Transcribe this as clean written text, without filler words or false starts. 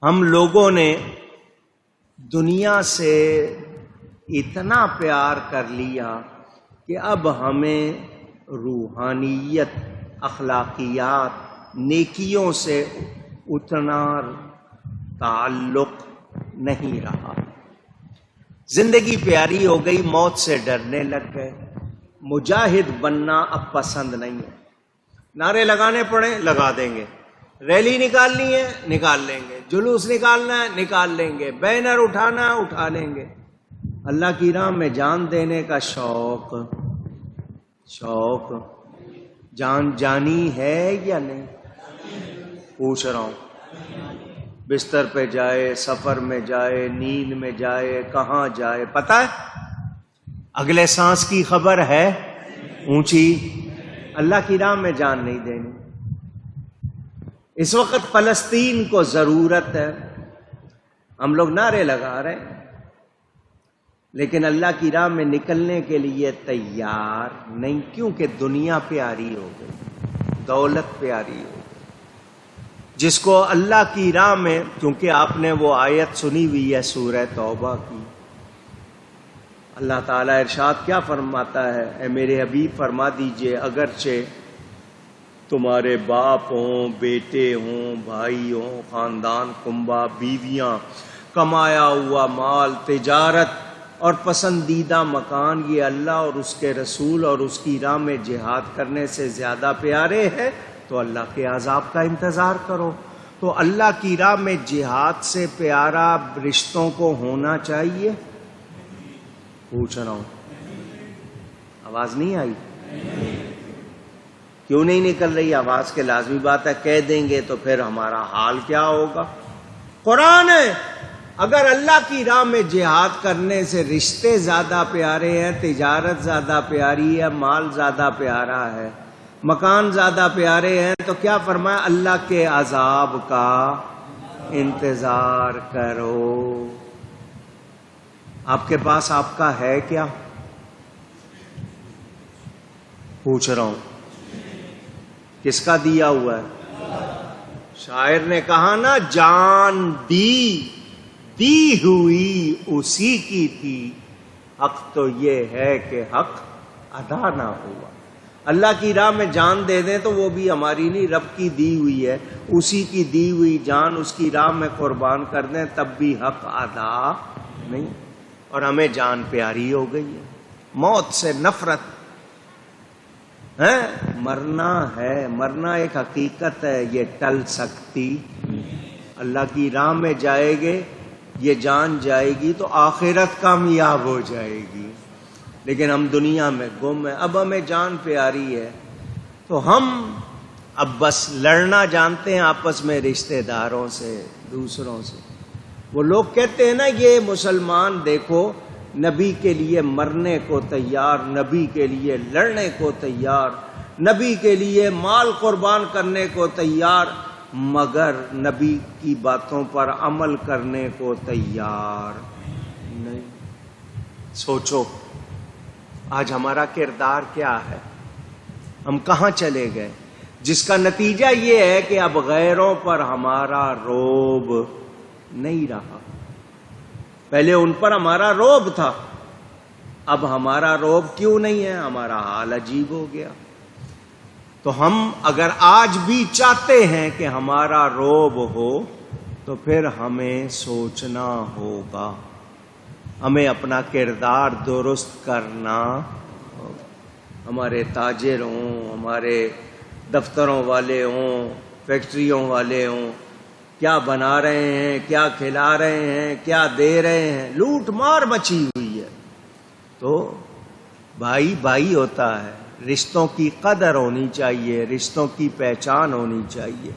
ہم لوگوں نے دنیا سے اتنا پیار کر لیا کہ اب ہمیں روحانیت، اخلاقیات، نیکیوں سے اتنا تعلق نہیں رہا۔ زندگی پیاری ہو گئی، موت سے ڈرنے لگ گئے۔ مجاہد بننا اب پسند نہیں ہے۔ نعرے لگانے پڑے لگا دیں گے، ریلی نکالنی ہے نکال لیں گے، جلوس نکالنا ہے نکال لیں گے، بینر اٹھانا ہے اٹھا لیں گے۔ اللہ کی راہ میں جان دینے کا شوق جان جانی ہے یا نہیں؟ پوچھ رہا ہوں۔ بستر پہ جائے، سفر میں جائے، نیند میں جائے، کہاں جائے پتہ ہے؟ اگلے سانس کی خبر ہے؟ اونچی۔ اللہ کی راہ میں جان نہیں دینی۔ اس وقت فلسطین کو ضرورت ہے۔ ہم لوگ نعرے لگا رہے ہیں لیکن اللہ کی راہ میں نکلنے کے لیے تیار نہیں، کیونکہ دنیا پیاری ہو گئی، دولت پیاری ہو گئی۔ جس کو اللہ کی راہ میں، کیونکہ آپ نے وہ آیت سنی ہوئی ہے سورہ توبہ کی، اللہ تعالیٰ ارشاد کیا فرماتا ہے؟ اے میرے حبیب فرما دیجئے، اگرچہ تمہارے باپ ہوں، بیٹے ہوں، بھائی ہوں، خاندان کنبہ، بیویاں، کمایا ہوا مال، تجارت اور پسندیدہ مکان، یہ اللہ اور اس کے رسول اور اس کی راہ میں جہاد کرنے سے زیادہ پیارے ہیں تو اللہ کے عذاب کا انتظار کرو۔ تو اللہ کی راہ میں جہاد سے پیارا رشتوں کو ہونا چاہیے؟ پوچھ رہا ہوں، آواز نہیں آئی؟ کیوں نہیں نکل رہی آواز؟ کے لازمی بات ہے، کہہ دیں گے تو پھر ہمارا حال کیا ہوگا؟ قرآن ہے، اگر اللہ کی راہ میں جہاد کرنے سے رشتے زیادہ پیارے ہیں، تجارت زیادہ پیاری ہے، مال زیادہ پیارا ہے، مکان زیادہ پیارے ہیں، تو کیا فرمایا؟ اللہ کے عذاب کا انتظار کرو۔ آپ کے پاس آپ کا ہے کیا؟ پوچھ رہا ہوں، کس کا دیا ہوا ہے؟ شاعر نے کہا نا، جان دی ہوئی اسی کی تھی، حق تو یہ ہے کہ حق ادا نہ ہوا۔ اللہ کی راہ میں جان دے دیں تو وہ بھی ہماری نہیں، رب کی دی ہوئی ہے، اسی کی دی ہوئی جان اس کی راہ میں قربان کر دیں تب بھی حق ادا نہیں۔ اور ہمیں جان پیاری ہو گئی ہے، موت سے نفرت ہے، مرنا ایک حقیقت ہے، یہ ٹل سکتی۔ اللہ کی راہ میں جائے گے، یہ جان جائے گی تو آخرت کامیاب ہو جائے گی، لیکن ہم دنیا میں گم ہیں۔ اب ہمیں جان پیاری ہے تو ہم اب بس لڑنا جانتے ہیں آپس میں، رشتہ داروں سے، دوسروں سے۔ وہ لوگ کہتے ہیں نا، یہ مسلمان دیکھو نبی کے لیے مرنے کو تیار، نبی کے لیے لڑنے کو تیار، نبی کے لیے مال قربان کرنے کو تیار، مگر نبی کی باتوں پر عمل کرنے کو تیار نہیں۔ سوچو آج ہمارا کردار کیا ہے؟ ہم کہاں چلے گئے؟ جس کا نتیجہ یہ ہے کہ اب غیروں پر ہمارا رعب نہیں رہا۔ پہلے ان پر ہمارا رعب تھا، اب ہمارا رعب کیوں نہیں ہے؟ ہمارا حال عجیب ہو گیا۔ تو ہم اگر آج بھی چاہتے ہیں کہ ہمارا رعب ہو تو پھر ہمیں سوچنا ہوگا، ہمیں اپنا کردار درست کرنا ہوگا۔ ہمارے تاجر ہوں، ہمارے دفتروں والے ہوں، فیکٹریوں والے ہوں، کیا بنا رہے ہیں، کیا کھلا رہے ہیں، کیا دے رہے ہیں، لوٹ مار مچی ہوئی ہے۔ تو بھائی بھائی ہوتا ہے، رشتوں کی قدر ہونی چاہیے، رشتوں کی پہچان ہونی چاہیے۔